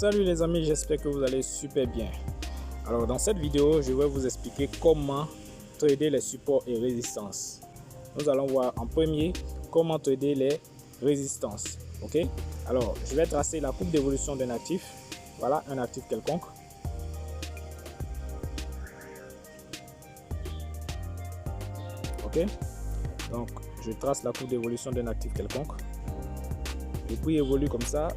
Salut les amis, j'espère que vous allez super bien. Alors dans cette vidéo, je vais vous expliquer comment trader les supports et résistances. Nous allons voir en premier comment trader les résistances. Ok, alors je vais tracer la courbe d'évolution d'un actif. Voilà, un actif quelconque. Ok, donc je trace la courbe d'évolution d'un actif quelconque. Le prix évolue comme ça.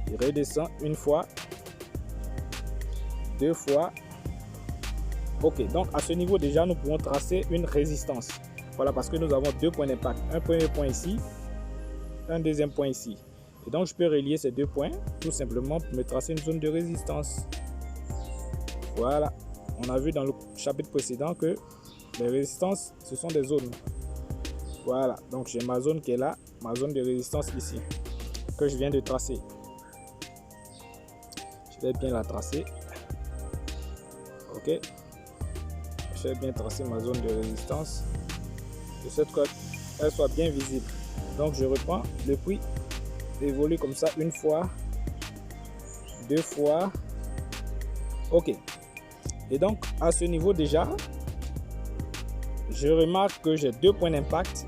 Il redescend une fois, deux fois. Ok, donc à ce niveau déjà nous pouvons tracer une résistance. Voilà, parce que nous avons deux points d'impact, un premier point ici, un deuxième point ici. Et donc je peux relier ces deux points tout simplement pour me tracer une zone de résistance. Voilà, on a vu dans le chapitre précédent que les résistances ce sont des zones. Voilà, donc j'ai ma zone qui est là, ma zone de résistance ici que je viens de tracer. Je vais bien la tracer. Ok, je vais bien tracer ma zone de résistance de cette côte, elle soit bien visible. Donc je reprends, le prix évolue comme ça une fois, deux fois. Ok, et donc à ce niveau déjà je remarque que j'ai deux points d'impact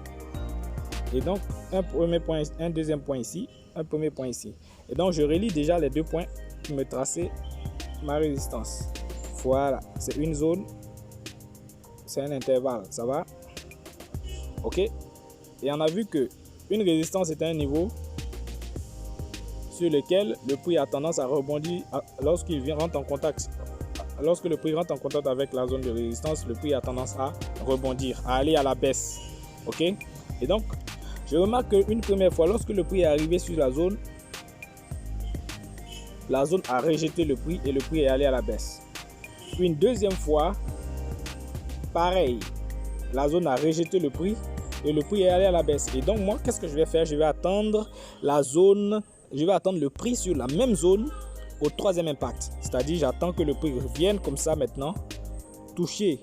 et donc un premier point, un deuxième point ici, un premier point ici. Et donc je relie déjà les deux points pour me tracer ma résistance. Voilà, c'est une zone, c'est un intervalle, ça va. Ok, et on a vu que une résistance est un niveau sur lequel le prix a tendance à rebondir lorsqu'il rentre en contact. Lorsque le prix rentre en contact avec la zone de résistance, le prix a tendance à rebondir, à aller à la baisse. Ok, et donc je remarque qu'une première fois, lorsque le prix est arrivé sur la zone a rejeté le prix et le prix est allé à la baisse. Une deuxième fois, pareil, la zone a rejeté le prix et le prix est allé à la baisse. Et donc moi, qu'est-ce que je vais faire? Je vais attendre la zone, je vais attendre le prix sur la même zone au troisième impact. C'est-à-dire, j'attends que le prix revienne comme ça maintenant, toucher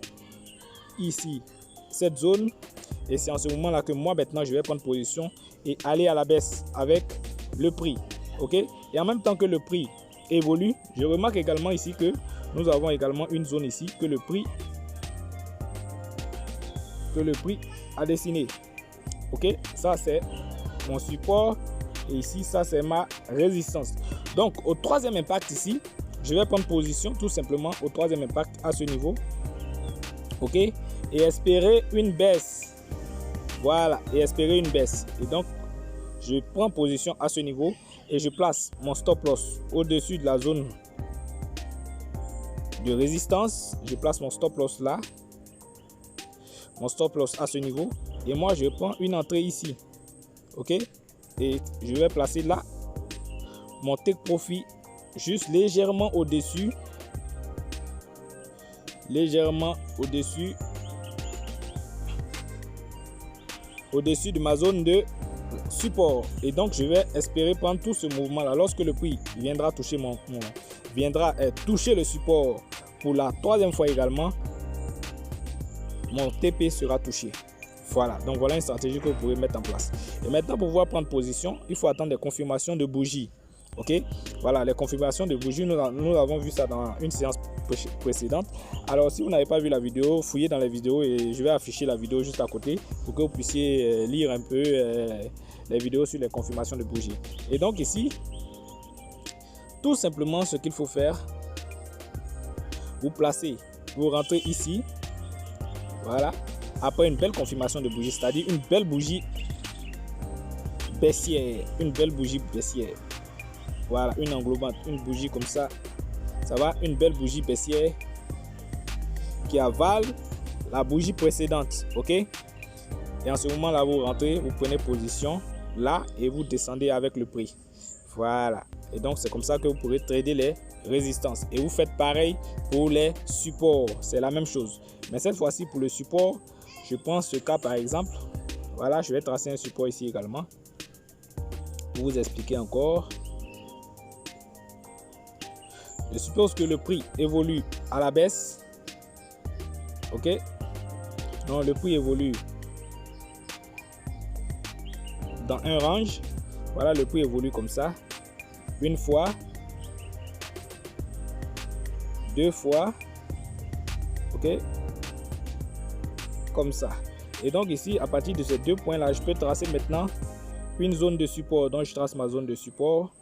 ici cette zone. Et c'est en ce moment-là que moi maintenant, je vais prendre position et aller à la baisse avec le prix. Ok, et en même temps que le prix évolue, je remarque également ici que nous avons également une zone ici que le prix a dessiné. Ok, ça c'est mon support et ici ça c'est ma résistance. Donc au troisième impact ici, je vais prendre position tout simplement au troisième impact à ce niveau. Ok, et espérer une baisse. Voilà, et espérer une baisse. Et donc je prends position à ce niveau et je place mon stop loss au-dessus de la zone de résistance. Je place mon stop loss là, mon stop loss à ce niveau, et moi je prends une entrée ici. Ok, et je vais placer là mon take profit juste légèrement au-dessus, au-dessus de ma zone de support. Et donc je vais espérer prendre tout ce mouvement là. Lorsque le prix viendra toucher toucher le support pour la troisième fois également, mon TP sera touché. Voilà, donc voilà une stratégie que vous pouvez mettre en place. Et maintenant, pour pouvoir prendre position, il faut attendre des confirmations de bougies. Ok, voilà, les confirmations de bougies, nous avons vu ça dans une séance précédente. Alors si vous n'avez pas vu la vidéo, fouillez dans les vidéos et je vais afficher la vidéo juste à côté pour que vous puissiez lire un peu les vidéos sur les confirmations de bougies. Et donc ici, tout simplement ce qu'il faut faire, vous placez, vous rentrez ici, voilà, après une belle confirmation de bougie, c'est-à-dire une belle bougie baissière, voilà, une englobante, une bougie comme ça, ça va, une belle bougie baissière qui avale la bougie précédente. Ok, et en ce moment là, vous rentrez, vous prenez position là et vous descendez avec le prix. Voilà, et donc c'est comme ça que vous pourrez trader les résistances, et vous faites pareil pour les supports, c'est la même chose, mais cette fois-ci pour le support, je prends ce cas par exemple. Voilà, je vais tracer un support ici également pour vous expliquer encore. Je suppose que le prix évolue à la baisse. Ok, donc le prix évolue dans un range. Voilà, le prix évolue comme ça. une fois, deux fois, ok, comme ça. Et donc ici, à partir de ces deux points là, je peux tracer maintenant une zone de support. Donc je trace ma zone de support.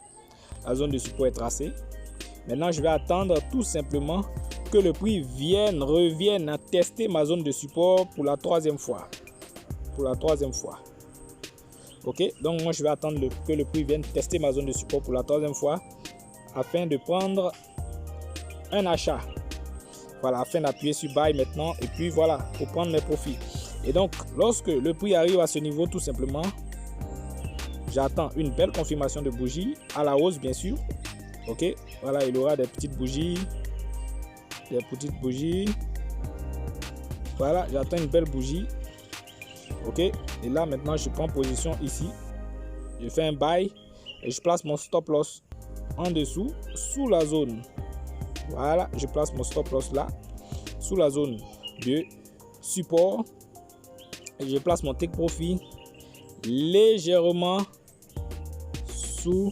La zone de support est tracée. Maintenant, je vais attendre tout simplement que le prix revienne à tester ma zone de support pour la troisième fois. Ok, donc moi je vais attendre que le prix vienne tester ma zone de support pour la troisième fois afin de prendre un achat. Voilà, afin d'appuyer sur buy maintenant et puis voilà, pour prendre mes profits. Et donc, lorsque le prix arrive à ce niveau, tout simplement, j'attends une belle confirmation de bougie à la hausse, bien sûr. Ok, voilà, il aura des petites bougies. Voilà, j'attends une belle bougie. Ok, et là maintenant je prends position ici. Je fais un buy et je place mon stop loss en dessous, sous la zone. Voilà, je place mon stop loss là, sous la zone de support. Et je place mon take profit légèrement sous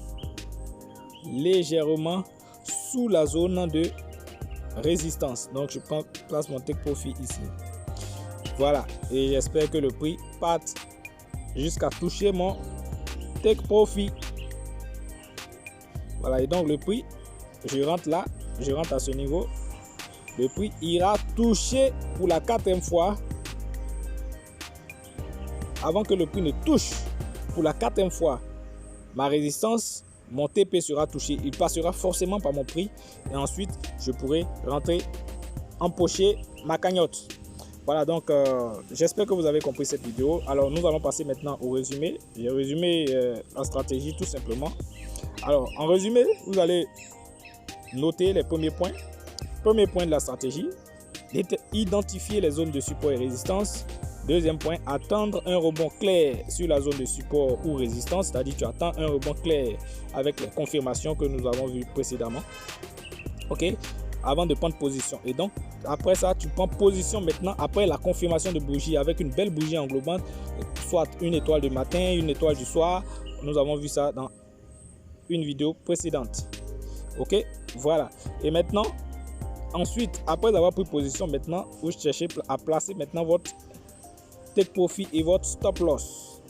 la zone de résistance. Donc je place mon take profit ici. Voilà, et j'espère que le prix parte jusqu'à toucher mon take profit. Voilà, et donc le prix, je rentre là, je rentre à ce niveau. Le prix ira toucher pour la quatrième fois. Avant que le prix ne touche pour la quatrième fois ma résistance, mon TP sera touché. Il passera forcément par mon prix et ensuite je pourrai rentrer, empocher ma cagnotte. Voilà, donc j'espère que vous avez compris cette vidéo. Alors nous allons passer maintenant au résumé. J'ai résumé la stratégie tout simplement. Alors en résumé, vous allez noter les premiers points. Premier point de la stratégie, identifier les zones de support et résistance. Deuxième point, attendre un rebond clair sur la zone de support ou résistance, c'est-à-dire tu attends un rebond clair avec les confirmations que nous avons vues précédemment. Ok, avant de prendre position. Et donc, après ça, tu prends position maintenant après la confirmation de bougie avec une belle bougie englobante, soit une étoile du matin, une étoile du soir. Nous avons vu ça dans une vidéo précédente. Ok, voilà. Et maintenant, ensuite, après avoir pris position, maintenant, vous cherchez à placer maintenant votre take profit et votre stop loss.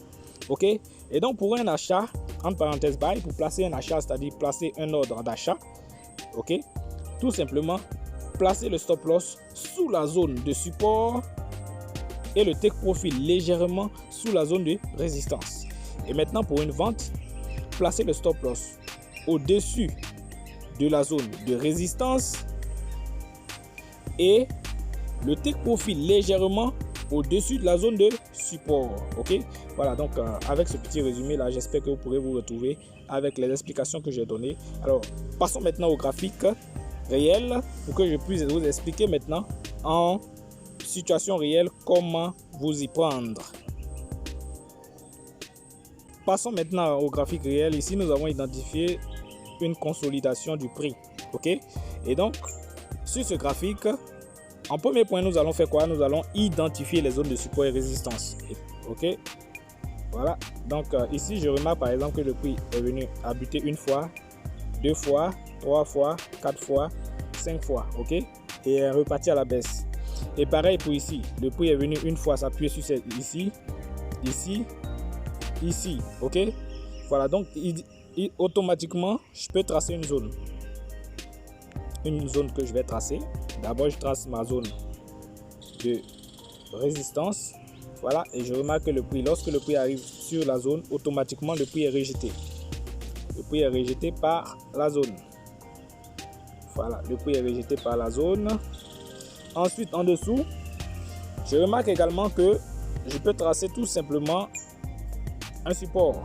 Ok, et donc pour un achat, entre parenthèses buy, pour placer un achat, c'est-à-dire placer un ordre d'achat, ok, tout simplement placer le stop loss sous la zone de support et le take profit légèrement sous la zone de résistance. Et maintenant pour une vente, placer le stop loss au-dessus de la zone de résistance et le take profit légèrement au-dessus de la zone de support. Ok, voilà, donc avec ce petit résumé là, j'espère que vous pourrez vous retrouver avec les explications que j'ai données. Alors passons maintenant au graphique réel pour que je puisse vous expliquer maintenant en situation réelle comment vous y prendre. Passons maintenant au graphique réel. Ici nous avons identifié une consolidation du prix. Ok, et donc sur ce graphique, en premier point, nous allons faire quoi? Nous allons identifier les zones de support et résistance. Ok, voilà. Donc ici, je remarque par exemple que le prix est venu à buter une fois, deux fois, trois fois, quatre fois, cinq fois. Ok, et est reparti à la baisse. Et pareil pour ici, le prix est venu une fois s'appuyer sur cette ici, ici, ici. Ok, voilà. Donc automatiquement, je peux tracer une zone. Une zone que je vais tracer. D'abord, je trace ma zone de résistance. Voilà, et je remarque que le prix, lorsque le prix arrive sur la zone, automatiquement le prix est rejeté. Le prix est rejeté par la zone. Voilà, le prix est rejeté par la zone. Ensuite, en dessous, je remarque également que je peux tracer tout simplement un support.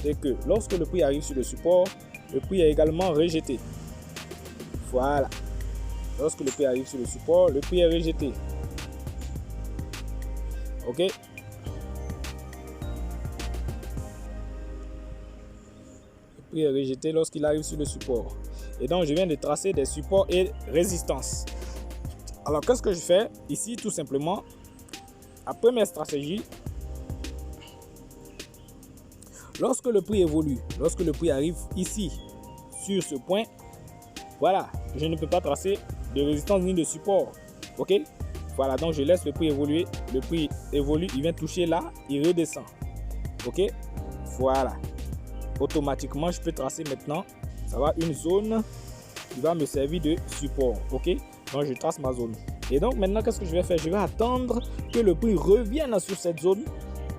Et que lorsque le prix arrive sur le support, le prix est également rejeté. Voilà. Lorsque le prix arrive sur le support, le prix est rejeté. Ok. Le prix est rejeté lorsqu'il arrive sur le support. Et donc, je viens de tracer des supports et résistances. Alors, qu'est-ce que je fais ici? Tout simplement, la première stratégie, lorsque le prix évolue, lorsque le prix arrive ici sur ce point, voilà, je ne peux pas tracer de résistance ni de support. Ok, voilà, donc je laisse le prix évoluer. Le prix évolue, il vient toucher là, il redescend. Ok, voilà, automatiquement je peux tracer maintenant, ça va, une zone qui va me servir de support. Ok, donc je trace ma zone. Et donc maintenant, qu'est-ce que je vais faire? Je vais attendre que le prix revienne sur cette zone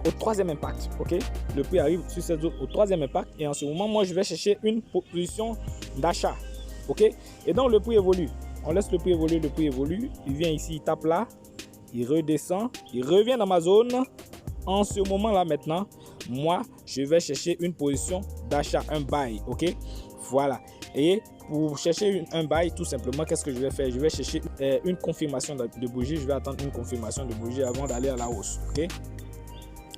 au troisième impact. Ok, le prix arrive sur cette zone au troisième impact, et en ce moment, moi je vais chercher une position d'achat. Ok, et donc le prix évolue. On laisse le prix évoluer, il vient ici, il tape là, il redescend, il revient dans ma zone. En ce moment-là maintenant, moi, je vais chercher une position d'achat, un buy, ok? Voilà. Et pour chercher un buy, tout simplement, qu'est-ce que je vais faire? Je vais chercher une confirmation de bougie. Je vais attendre une confirmation de bougie avant d'aller à la hausse, ok?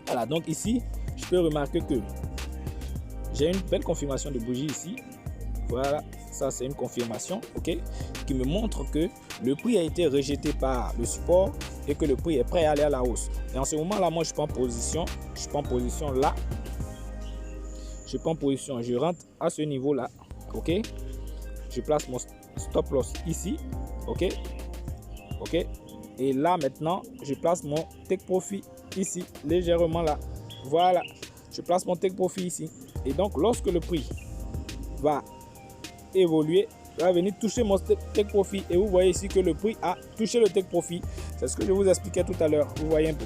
Voilà, donc ici, je peux remarquer que j'ai une belle confirmation de bougie ici. Voilà, ça c'est une confirmation, ok, qui me montre que le prix a été rejeté par le support et que le prix est prêt à aller à la hausse. Et en ce moment là, moi je prends position là, je rentre à ce niveau là, ok, je place mon stop loss ici, ok, et là maintenant je place mon take profit ici, légèrement là, voilà, je place mon take profit ici. Et donc lorsque le prix va évoluer, va venir toucher mon take profit, et vous voyez ici que le prix a touché le take profit. C'est ce que je vous expliquais tout à l'heure, vous voyez un peu.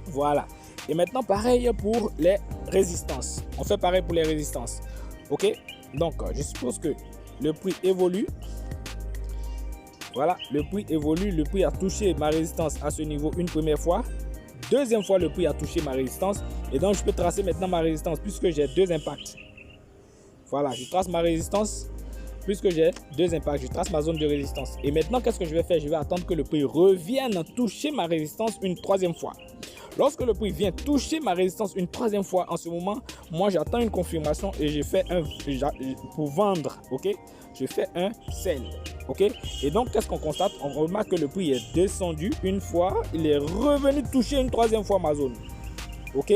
Voilà, et maintenant pareil pour les résistances, on fait pareil pour les résistances. Ok, donc je suppose que le prix évolue. Voilà, le prix évolue, le prix a touché ma résistance à ce niveau une première fois, deuxième fois le prix a touché ma résistance, et donc je peux tracer maintenant ma résistance puisque j'ai deux impacts. Voilà, je trace ma résistance puisque j'ai deux impacts. Je trace ma zone de résistance. Et maintenant, qu'est-ce que je vais faire? Je vais attendre que le prix revienne toucher ma résistance une troisième fois. Lorsque le prix vient toucher ma résistance une troisième fois, en ce moment, moi, j'attends une confirmation et je fais pour vendre. Ok, je fais un sell. Ok, et donc, qu'est-ce qu'on constate? On remarque que le prix est descendu une fois. Il est revenu toucher une troisième fois ma zone. Ok,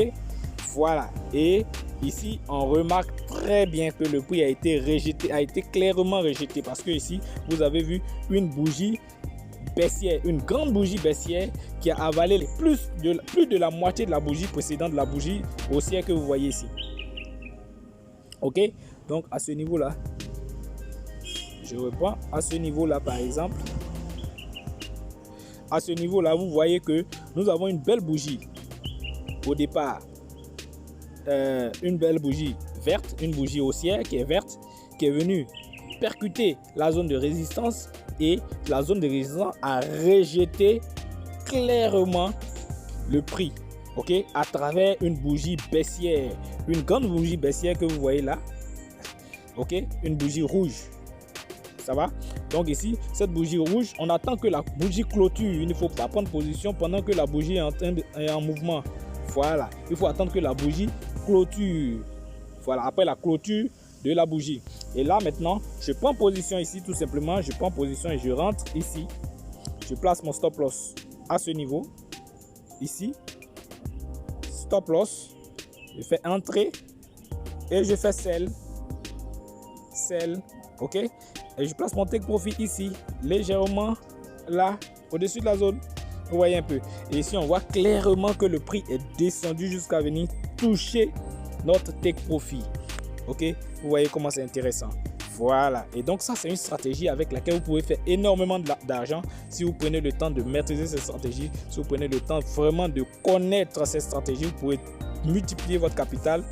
voilà. Et ici, on remarque très bien que le prix a été rejeté, a été clairement rejeté, parce que ici, vous avez vu une bougie baissière, une grande bougie baissière qui a avalé plus de la moitié de la bougie précédente, de la bougie haussière que vous voyez ici. Ok, donc à ce niveau-là, je reprends à ce niveau-là par exemple. À ce niveau-là, vous voyez que nous avons une belle bougie au départ. Une belle bougie verte, une bougie haussière qui est verte, qui est venue percuter la zone de résistance, et la zone de résistance a rejeté clairement le prix, ok, à travers une bougie baissière, une grande bougie baissière que vous voyez là, ok, une bougie rouge, ça va. Donc ici, cette bougie rouge, on attend que la bougie clôture. Il ne faut pas prendre position pendant que la bougie est en mouvement. Voilà, il faut attendre que la bougie clôture. Voilà, après la clôture de la bougie. Et là maintenant, je prends position ici tout simplement. Je prends position et je rentre ici. Je place mon stop loss à ce niveau. Ici. Stop loss. Je fais entrer. Et je fais sell. Sell. Ok. Et je place mon take profit ici. Légèrement là. Au-dessus de la zone. Vous voyez un peu. Et ici, on voit clairement que le prix est descendu jusqu'à venir toucher notre take profit. Ok, vous voyez comment c'est intéressant. Voilà, et donc ça c'est une stratégie avec laquelle vous pouvez faire énormément d'argent si vous prenez le temps de maîtriser cette stratégie. Si vous prenez le temps vraiment de connaître cette stratégie, vous pouvez multiplier votre capital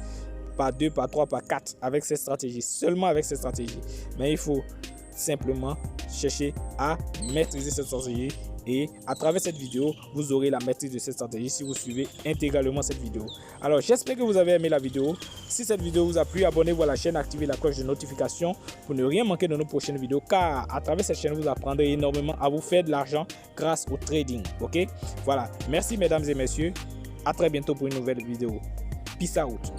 par 2, par 3, par 4 avec cette stratégie, seulement avec cette stratégie. Mais il faut simplement chercher à maîtriser cette stratégie. Et à travers cette vidéo, vous aurez la maîtrise de cette stratégie si vous suivez intégralement cette vidéo. Alors, j'espère que vous avez aimé la vidéo. Si cette vidéo vous a plu, abonnez-vous à la chaîne, activez la cloche de notification pour ne rien manquer de nos prochaines vidéos. Car à travers cette chaîne, vous apprendrez énormément à vous faire de l'argent grâce au trading. Ok? Voilà. Merci mesdames et messieurs. À très bientôt pour une nouvelle vidéo. Peace out.